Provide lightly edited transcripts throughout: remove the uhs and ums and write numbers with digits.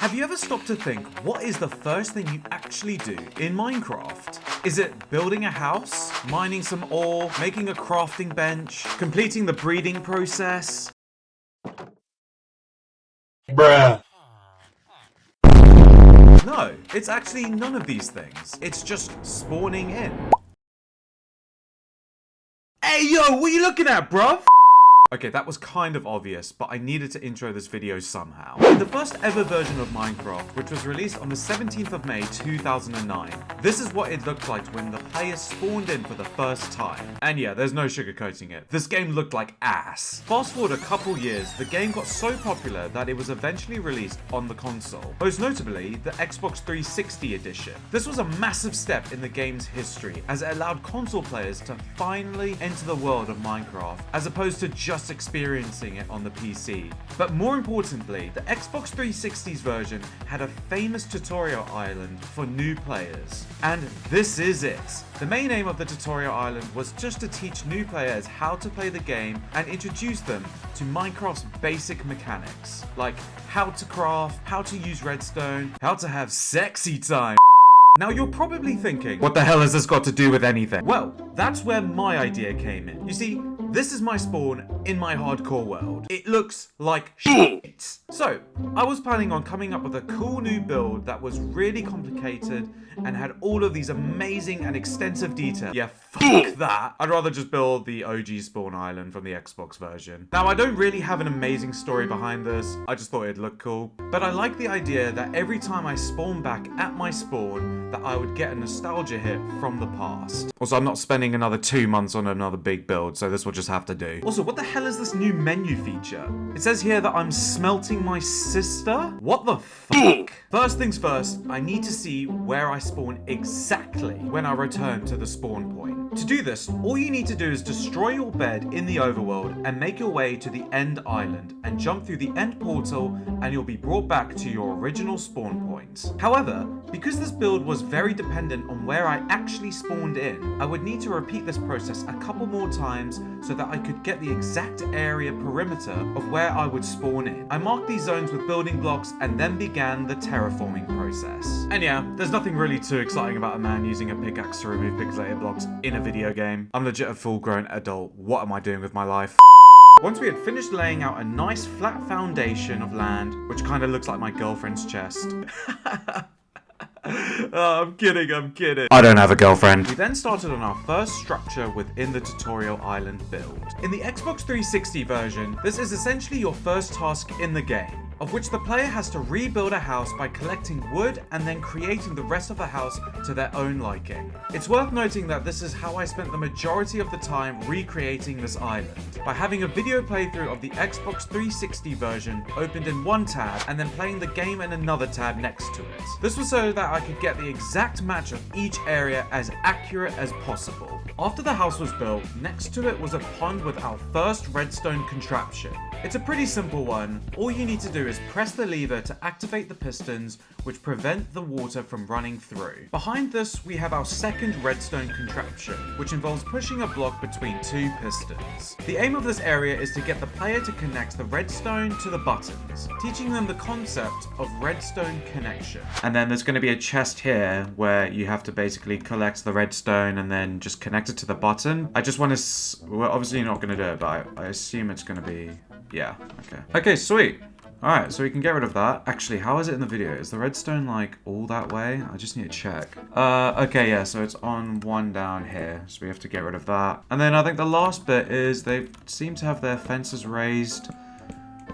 Have you ever stopped to think, what is the first thing you actually do in Minecraft? Is it building a house, mining some ore, making a crafting bench, completing the breeding process? Bruh. No, it's actually none of these things. It's just spawning in. Hey yo, what are you looking at, bruv? Okay, that was kind of obvious, but I needed to intro this video somehow. In the first ever version of Minecraft, which was released on the 17th of May 2009, this is what it looked like when the players spawned in for the first time. And yeah, there's no sugarcoating it. This game looked like ass. Fast forward a couple years, the game got so popular that it was eventually released on the console. Most notably, the Xbox 360 edition. This was a massive step in the game's history, as it allowed console players to finally enter the world of Minecraft, as opposed to just experiencing it on the PC. But more importantly, the Xbox 360's version had a famous tutorial island for new players. And this is it. The main aim of the tutorial island was just to teach new players how to play the game and introduce them to Minecraft's basic mechanics, like how to craft, how to use redstone, how to have sexy time. Now you're probably thinking, what the hell has this got to do with anything? Well, that's where my idea came in. You see, this is my spawn in my hardcore world. It looks like shit. So, I was planning on coming up with a cool new build that was really complicated and had all of these amazing and extensive details. Yeah, fuck that. I'd rather just build the OG spawn island from the Xbox version. Now, I don't really have an amazing story behind this. I just thought it'd look cool. But I like the idea that every time I spawn back at my spawn, that I would get a nostalgia hit from the past. Also, I'm not spending another 2 months on another big build, so this will just have to do. Also, what the hell is this new menu feature? It says here that I'm smelting my sister? What the fuck? First things first, I need to see where I spawn exactly when I return to the spawn point. To do this, all you need to do is destroy your bed in the overworld and make your way to the end island and jump through the end portal and you'll be brought back to your original spawn point. However, because this build was very dependent on where I actually spawned in, I would need to repeat this process a couple more times so that I could get the exact area perimeter of where I would spawn in. I marked these zones with building blocks and then began the terraforming process. And yeah, there's nothing really too exciting about a man using a pickaxe to remove pixelated blocks in a video game. I'm legit a full-grown adult. What am I doing with my life? Once we had finished laying out a nice flat foundation of land, which kind of looks like my girlfriend's chest. Oh, I'm kidding. I don't have a girlfriend. We then started on our first structure within the tutorial island build. In the Xbox 360 version, this is essentially your first task in the game, of which the player has to rebuild a house by collecting wood and then creating the rest of the house to their own liking. It's worth noting that this is how I spent the majority of the time recreating this island, by having a video playthrough of the Xbox 360 version opened in one tab and then playing the game in another tab next to it. This was so that I could get the exact match of each area as accurate as possible. After the house was built, next to it was a pond with our first redstone contraption. It's a pretty simple one. All you need to do is press the lever to activate the pistons, which prevent the water from running through. Behind this, we have our second redstone contraption, which involves pushing a block between two pistons. The aim of this area is to get the player to connect the redstone to the buttons, teaching them the concept of redstone connection. And then there's going to be a chest here where you have to basically collect the redstone and then just connect it to the button. I just want to... We're obviously not going to do it, but I assume it's going to be... Yeah, okay. Okay, sweet. Alright, so we can get rid of that. Actually, how is it in the video? Is the redstone, like, all that way? I just need to check. Okay, yeah, so it's on one down here. So we have to get rid of that. And then I think the last bit is they seem to have their fences raised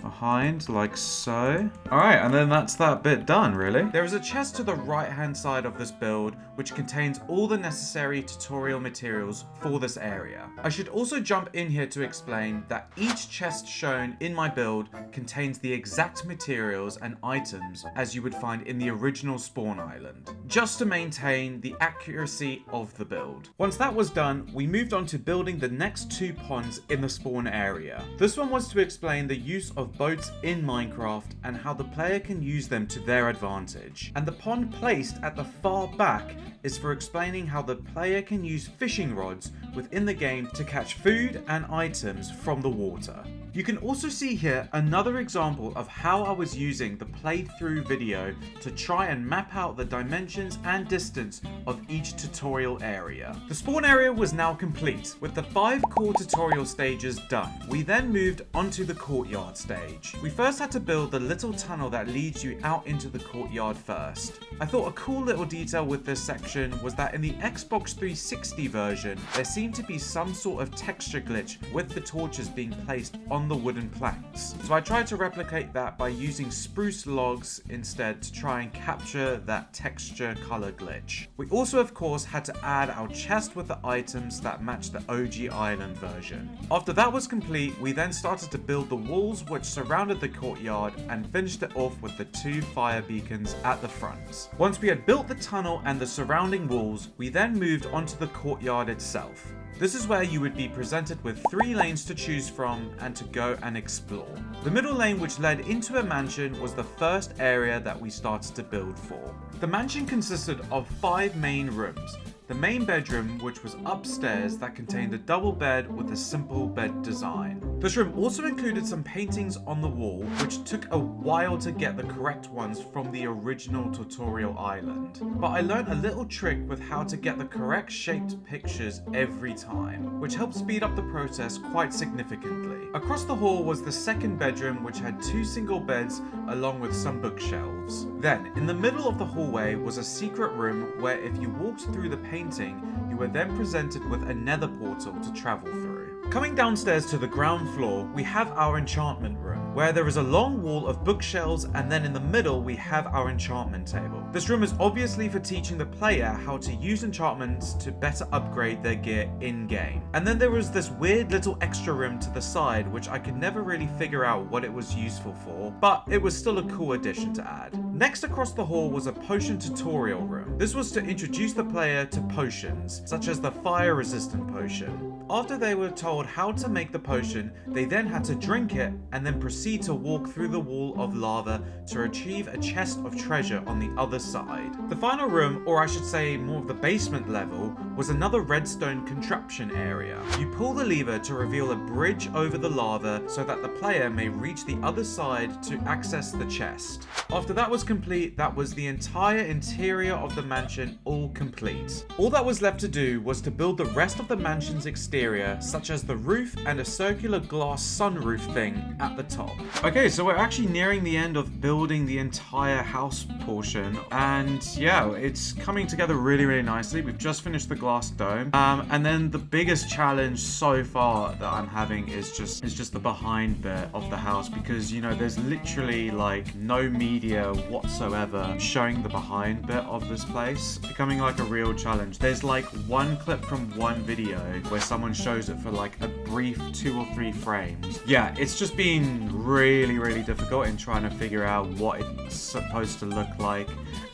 behind, like so. Alright, and then that's that bit done, really. There is a chest to the right-hand side of this build, which contains all the necessary tutorial materials for this area. I should also jump in here to explain that each chest shown in my build contains the exact materials and items as you would find in the original spawn island, just to maintain the accuracy of the build. Once that was done, we moved on to building the next two ponds in the spawn area. This one was to explain the use of boats in Minecraft and how the player can use them to their advantage. And the pond placed at the far back is for explaining how the player can use fishing rods within the game to catch food and items from the water. You can also see here another example of how I was using the playthrough video to try and map out the dimensions and distance of each tutorial area. The spawn area was now complete, with the 5 core tutorial stages done. We then moved onto the courtyard stage. We first had to build the little tunnel that leads you out into the courtyard first. I thought a cool little detail with this section was that in the Xbox 360 version, there seemed to be some sort of texture glitch with the torches being placed on the wooden planks. So I tried to replicate that by using spruce logs instead to try and capture that texture color glitch. We also of course had to add our chest with the items that matched the OG Island version. After that was complete, we then started to build the walls which surrounded the courtyard and finished it off with the 2 fire beacons at the front. Once we had built the tunnel and the surrounding walls, we then moved onto the courtyard itself. This is where you would be presented with 3 lanes to choose from and to go and explore. The middle lane, which led into a mansion, was the first area that we started to build for. The mansion consisted of 5 main rooms. The main bedroom, which was upstairs, that contained a double bed with a simple bed design. This room also included some paintings on the wall, which took a while to get the correct ones from the original tutorial island. But I learned a little trick with how to get the correct shaped pictures every time, which helped speed up the process quite significantly. Across the hall was the second bedroom, which had 2 single beds along with some bookshelves. Then, in the middle of the hallway was a secret room where if you walked through the painting, you were then presented with a nether portal to travel through. Coming downstairs to the ground floor, we have our enchantment room, where there is a long wall of bookshelves, and then in the middle we have our enchantment table. This room is obviously for teaching the player how to use enchantments to better upgrade their gear in-game. And then there was this weird little extra room to the side, which I could never really figure out what it was useful for, but it was still a cool addition to add. Next across the hall was a potion tutorial room. This was to introduce the player to potions, such as the fire resistant potion. After they were told how to make the potion, they then had to drink it and then proceed to walk through the wall of lava to achieve a chest of treasure on the other side. The final room, or I should say more of the basement level, was another redstone contraption area. You pull the lever to reveal a bridge over the lava so that the player may reach the other side to access the chest. After that was complete, that was the entire interior of the mansion all complete. All that was left to do was to build the rest of the mansion's exterior, such as the roof and a circular glass sunroof thing at the top. Okay, so we're actually nearing the end of building the entire house portion, and yeah, it's coming together really nicely. We've just finished the glass dome, and then the biggest challenge so far that I'm having is just the behind bit of the house, because you know there's literally like no media whatsoever showing the behind bit of this place. Becoming like a real challenge. There's like one clip from one video where someone shows it for like a brief 2 or 3 frames. Yeah, it's just been really difficult in trying to figure out what it's supposed to look like,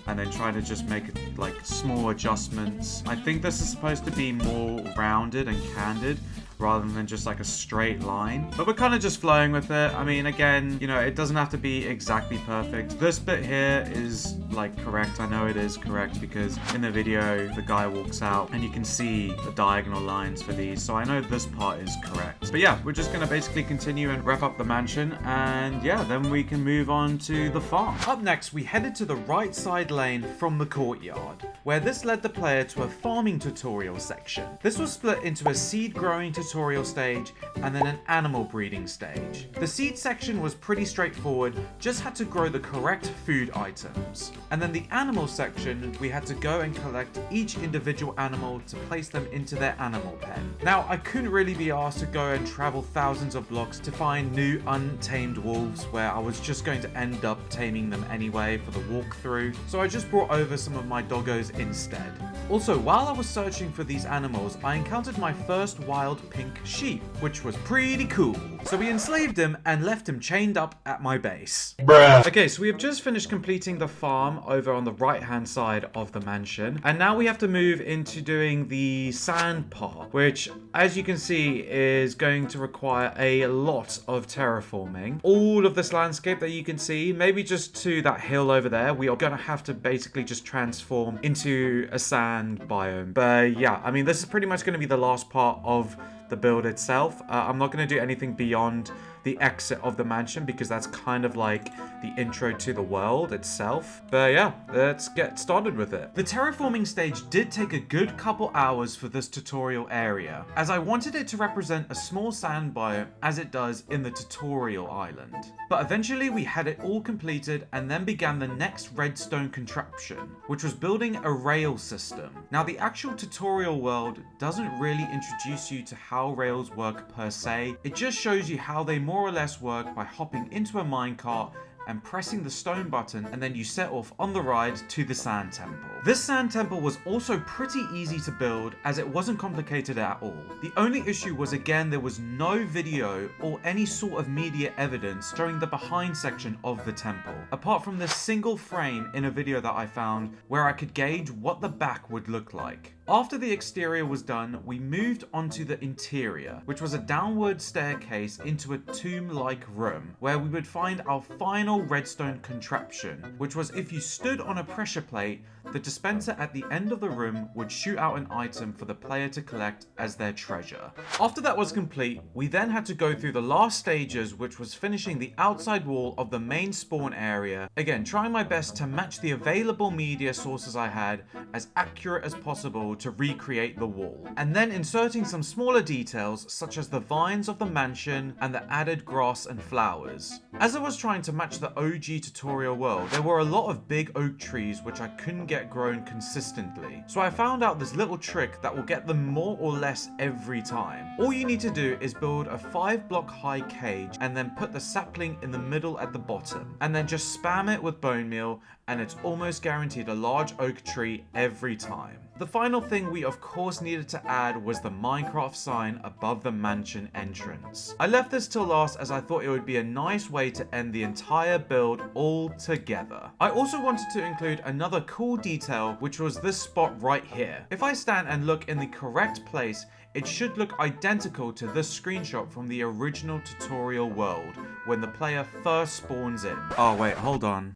and then trying to just make like small adjustments. I think this is supposed to be more rounded and candid rather than just like a straight line, but we're kind of just flowing with it. I mean, again, you know, it doesn't have to be exactly perfect. This bit here is like correct. I know it is correct because in the video the guy walks out and you can see the diagonal lines for these, so I know this part is correct. But yeah, we're just gonna basically continue and wrap up the mansion, and yeah, then we can move on to the farm. Up next, we headed to the right side lane from the courtyard, where this led the player to a farming tutorial section. This was split into a seed growing tutorial stage and then an animal breeding stage. The seed section was pretty straightforward, just had to grow the correct food items. And then the animal section, we had to go and collect each individual animal to place them into their animal pen. Now, I couldn't really be asked to go and travel thousands of blocks to find new untamed wolves where I was just going to end up taming them anyway for the walkthrough, so I just brought over some of my doggos instead. Also, while I was searching for these animals, I encountered my first wild pink sheep, which was pretty cool. So we enslaved him and left him chained up at my base. Bruh. Okay, so we have just finished completing the farm over on the right-hand side of the mansion, and now we have to move into doing the sand part, which, as you can see, is going to require a lot of terraforming. All of this landscape that you can see, maybe just to that hill over there, we are going to have to basically just transform into a sand biome. But yeah, I mean, this is pretty much going to be the last part of the build itself. I'm not going to do anything beyond the exit of the mansion because that's kind of like the intro to the world itself. But yeah, let's get started with it. The terraforming stage did take a good couple hours for this tutorial area, as I wanted it to represent a small sand biome as it does in the tutorial island. But eventually we had it all completed and then began the next redstone contraption, which was building a rail system. Now the actual tutorial world doesn't really introduce you to how rails work per se, it just shows you how they more or less work by hopping into a minecart and pressing the stone button, and then you set off on the ride to the sand temple. This sand temple was also pretty easy to build as it wasn't complicated at all. The only issue was, again, there was no video or any sort of media evidence showing the behind section of the temple, apart from this single frame in a video that I found where I could gauge what the back would look like. After the exterior was done, we moved onto the interior, which was a downward staircase into a tomb-like room, where we would find our final redstone contraption, which was if you stood on a pressure plate, the dispenser at the end of the room would shoot out an item for the player to collect as their treasure. After that was complete, we then had to go through the last stages, which was finishing the outside wall of the main spawn area, again trying my best to match the available media sources I had as accurate as possible to recreate the wall, and then inserting some smaller details such as the vines of the mansion and the added grass and flowers. As I was trying to match the OG tutorial world, there were a lot of big oak trees which I couldn't get grown consistently, so I found out this little trick that will get them more or less every time. All you need to do is build a 5-block high cage and then put the sapling in the middle at the bottom, and then just spam it with bone meal, and it's almost guaranteed a large oak tree every time. The final thing we of course needed to add was the Minecraft sign above the mansion entrance. I left this till last as I thought it would be a nice way to end the entire build all together. I also wanted to include another cool detail, which was this spot right here. If I stand and look in the correct place, it should look identical to this screenshot from the original tutorial world when the player first spawns in. Oh wait, hold on.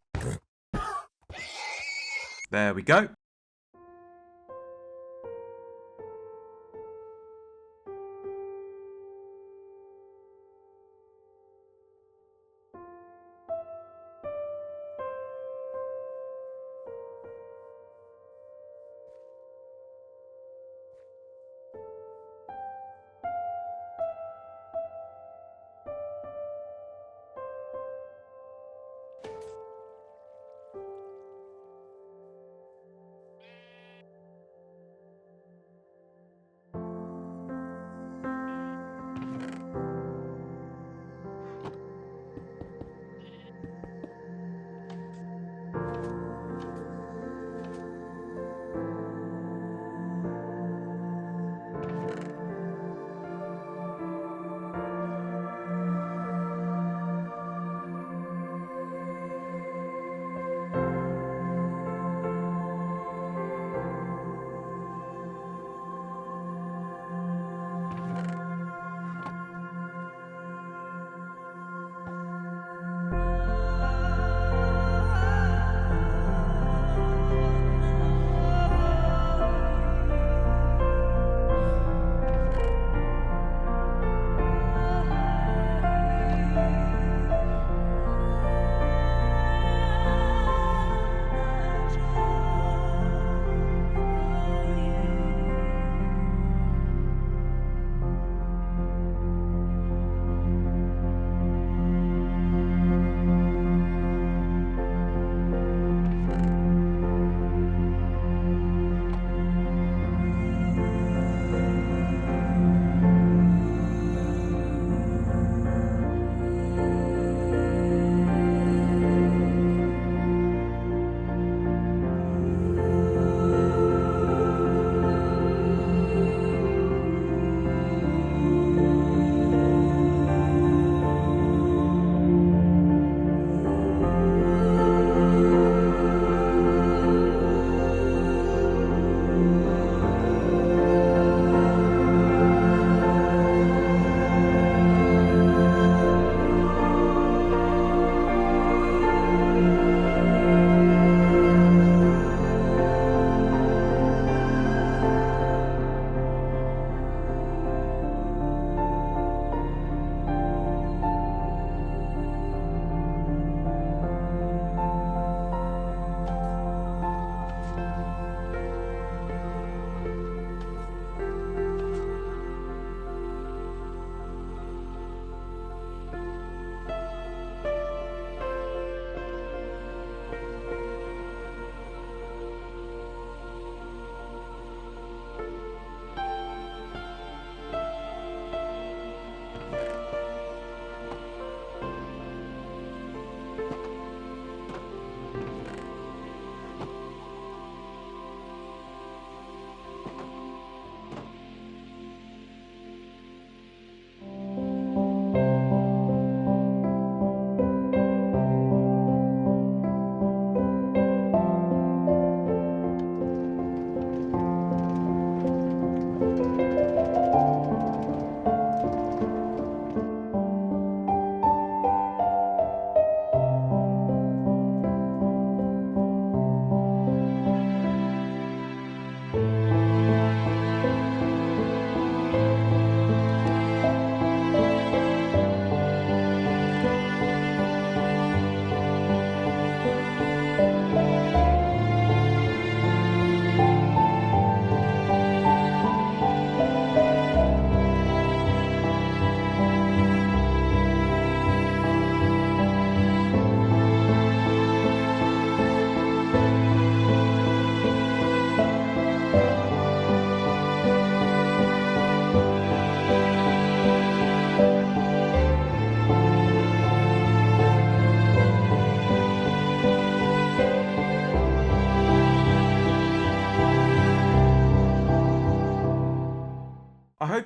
There we go.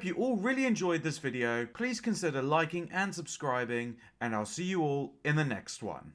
hope you all really enjoyed this video. Please consider liking and subscribing, and I'll see you all in the next one.